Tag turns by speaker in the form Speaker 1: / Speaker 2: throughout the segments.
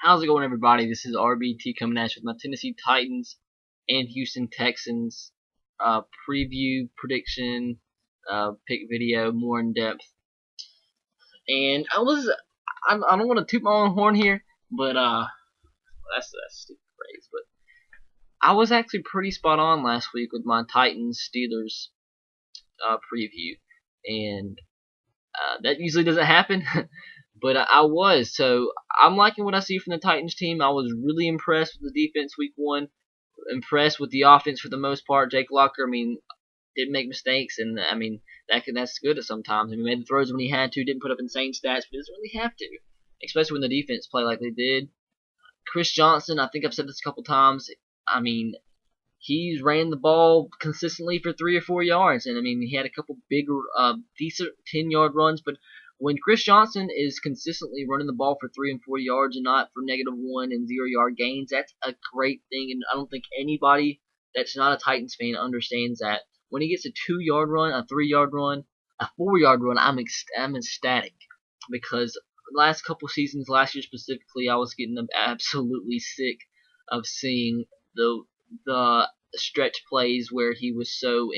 Speaker 1: How's it going, everybody? This is RBT coming at you with my Tennessee Titans and Houston Texans preview, prediction, pick video, more in depth. And I don't want to toot my own horn here, but that's a stupid phrase. But I was actually pretty spot on last week with my Titans Steelers preview, and that usually doesn't happen. But I was. So I'm liking what I see from the Titans team. I was really impressed with the defense week one. Impressed with the offense for the most part. Jake Locker, didn't make mistakes, and that's good sometimes. He made the throws when he had to. Didn't put up insane stats, but he doesn't really have to, especially when the defense play like they did. Chris Johnson, I think I've said this a couple times. He's ran the ball consistently for 3 or 4 yards, and he had a couple bigger, decent 10-yard runs, but when Chris Johnson is consistently running the ball for 3 and 4 yards and not for -1 and 0-yard gains, that's a great thing. And I don't think anybody that's not a Titans fan understands that. When he gets a 2-yard run, a 3-yard run, a 4-yard run, I'm ecstatic, because the last couple seasons, last year specifically, I was getting absolutely sick of seeing the stretch plays where he was so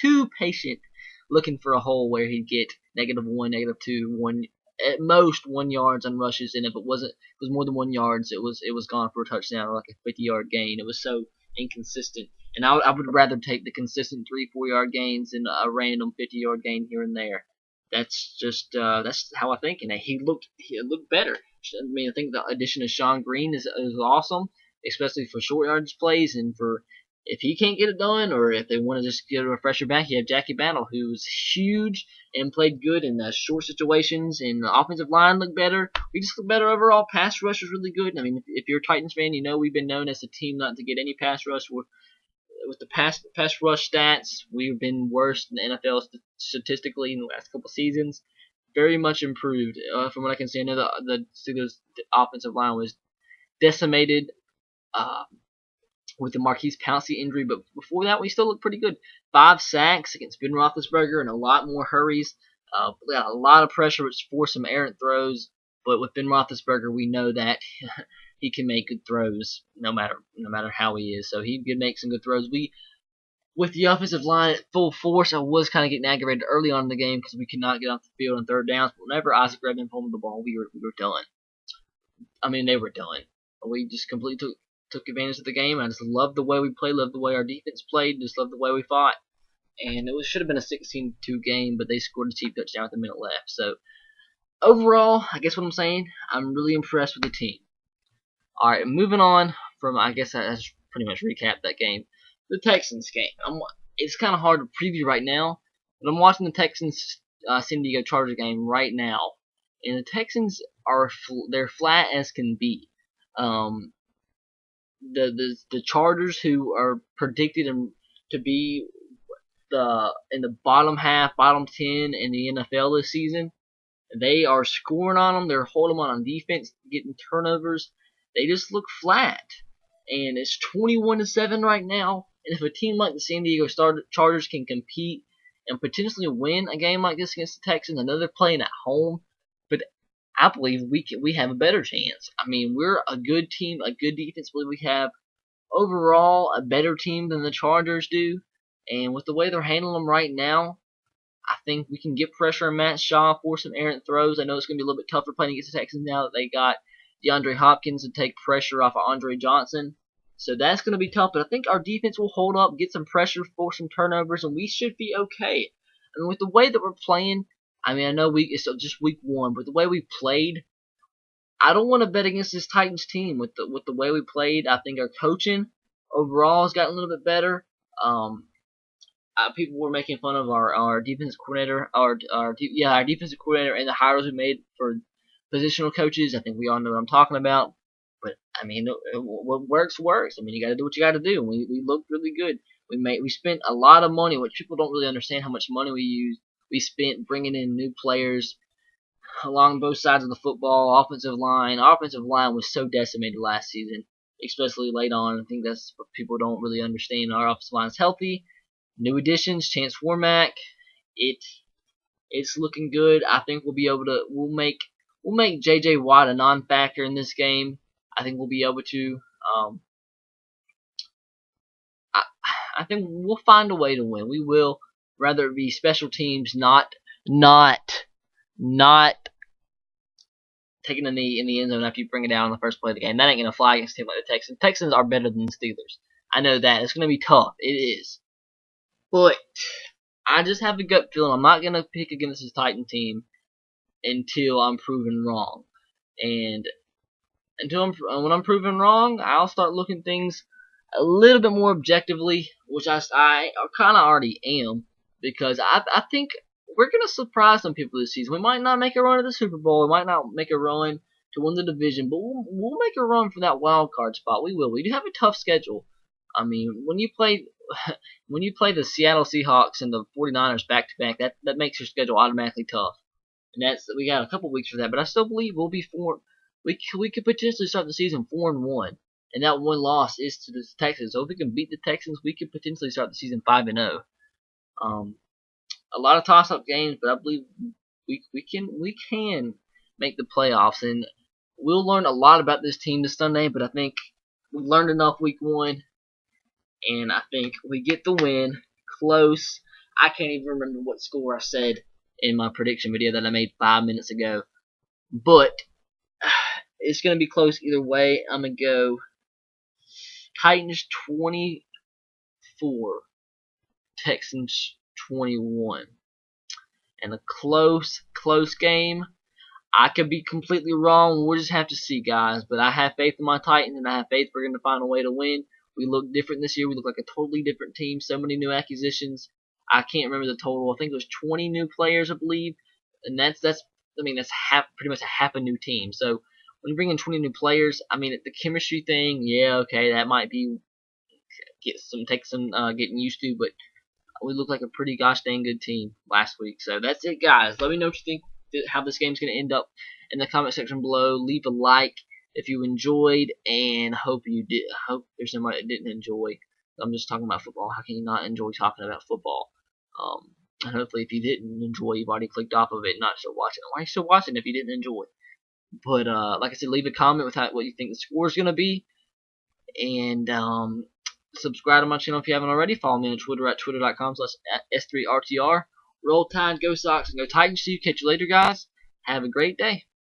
Speaker 1: too patient, looking for a hole where he'd get -1, -2, at most 1 yards on rushes, and if it was more than 1 yards, it was gone for a touchdown or like a 50-yard gain. It was so inconsistent, and I would rather take the consistent 3-4 yard gains than a random 50-yard gain here and there. That's just that's how I think, and he looked better. I think the addition of Sean Green is awesome, especially for short yardage plays, and for if he can't get it done, or if they want to just get a refresher back, you have Jackie Battle, who's huge and played good in short situations, and the offensive line looked better. We just look better overall. Pass rush was really good. If you're a Titans fan, you know we've been known as a team not to get any pass rush. With the pass rush stats, we've been worse in the NFL statistically in the last couple seasons. Very much improved from what I can see. I know the Steelers' offensive line was decimated with the Marquise Pouncey injury, but before that, we still looked pretty good. 5 sacks against Ben Roethlisberger and a lot more hurries. We got a lot of pressure, which forced some errant throws. But with Ben Roethlisberger, we know that he can make good throws no matter how he is. So he could make some good throws. With the offensive line at full force, I was kind of getting aggravated early on in the game because we could not get off the field on third downs. But whenever Isaac Redman pulled the ball, we were done. They were done. We just completely took advantage of the game. I just loved the way we played, loved the way our defense played, just loved the way we fought. And it should have been a 16-2 game, but they scored a cheap touchdown with a minute left. So overall, I guess what I'm saying, I'm really impressed with the team. All right, moving on from, I guess I just pretty much recapped that game. The Texans game. It's kind of hard to preview right now, but I'm watching the Texans San Diego Chargers game right now, and the Texans they're flat as can be. The Chargers, who are predicted to be in the bottom 10 in the NFL this season, they are scoring on them. They're holding them on defense, getting turnovers. They just look flat, and it's 21-7 right now. And if a team like the San Diego Chargers can compete and potentially win a game like this against the Texans, I know they're playing at home, but I believe we have a better chance. We're a good team, a good defense. I believe we have overall a better team than the Chargers do. And with the way they're handling them right now, I think we can get pressure on Matt Shaw, force some errant throws. I know it's going to be a little bit tougher playing against the Texans now that they got DeAndre Hopkins to take pressure off of Andre Johnson. So that's going to be tough. But I think our defense will hold up, get some pressure, force some turnovers, and we should be okay. And with the way that we're playing, I know it's just week one, but the way we played, I don't want to bet against this Titans team with the way we played. I think our coaching overall has gotten a little bit better. People were making fun of our defensive coordinator, our defensive coordinator, and the hires we made for positional coaches. I think we all know what I'm talking about. But what works. You got to do what you got to do. We looked really good. We spent a lot of money, which people don't really understand how much money we spent bringing in new players along both sides of the football. Offensive line was so decimated last season, especially late on. I think that's what people don't really understand. Our offensive line is healthy. New additions, Chance Warmack. It's looking good. I think we'll make we'll make J.J. Watt a non-factor in this game. I think we'll be able to. I, I think we'll find a way to win. We will, whether it be special teams, not taking a knee in the end zone after you bring it down in the first play of the game. That ain't gonna fly against a team like the Texans. Texans are better than the Steelers. I know that. It's gonna be tough. It is. But I just have a gut feeling I'm not gonna pick against this Titan team until I'm proven wrong. And when I'm proven wrong, I'll start looking at things a little bit more objectively, which I kind of already am, because I think we're going to surprise some people this season. We might not make a run to the Super Bowl. We might not make a run to win the division, but we'll make a run for that wild card spot. We will. We do have a tough schedule. I mean, when you play the Seattle Seahawks and the 49ers back to back, that makes your schedule automatically tough. And we got a couple weeks for that, but I still believe we'll be 4. We could potentially start the season 4-1, and that one loss is to the Texans. So if we can beat the Texans, we could potentially start the season 5-0. A lot of toss-up games, but I believe we can make the playoffs, and we'll learn a lot about this team this Sunday. But I think we learned enough week 1, and I think we get the win close. I can't even remember what score I said in my prediction video that I made 5 minutes ago, but it's going to be close either way. I'm going to go Titans 24, Texans 21. And a close game. I could be completely wrong. We'll just have to see, guys. But I have faith in my Titans, and I have faith we're going to find a way to win. We look different this year. We look like a totally different team. So many new acquisitions. I can't remember the total. I think it was 20 new players, I believe. And that's pretty much half a new team. So when you bring in 20 new players, I mean, the chemistry thing, yeah, okay, that might be take some getting used to, but we look like a pretty gosh dang good team last week. So that's it, guys. Let me know what you think, how this game's going to end up in the comment section below. Leave a like if you enjoyed, and hope there's somebody that didn't enjoy. I'm just talking about football. How can you not enjoy talking about football? And hopefully, if you didn't enjoy, you've already clicked off of it, not still watching. Why are you still watching if you didn't enjoy? But like I said, leave a comment with what you think the score is going to be, and subscribe to my channel if you haven't already. Follow me on Twitter at twitter.com/S3RTR. Roll Tide, go Sox, and go Titans. See you. Catch you later, guys. Have a great day.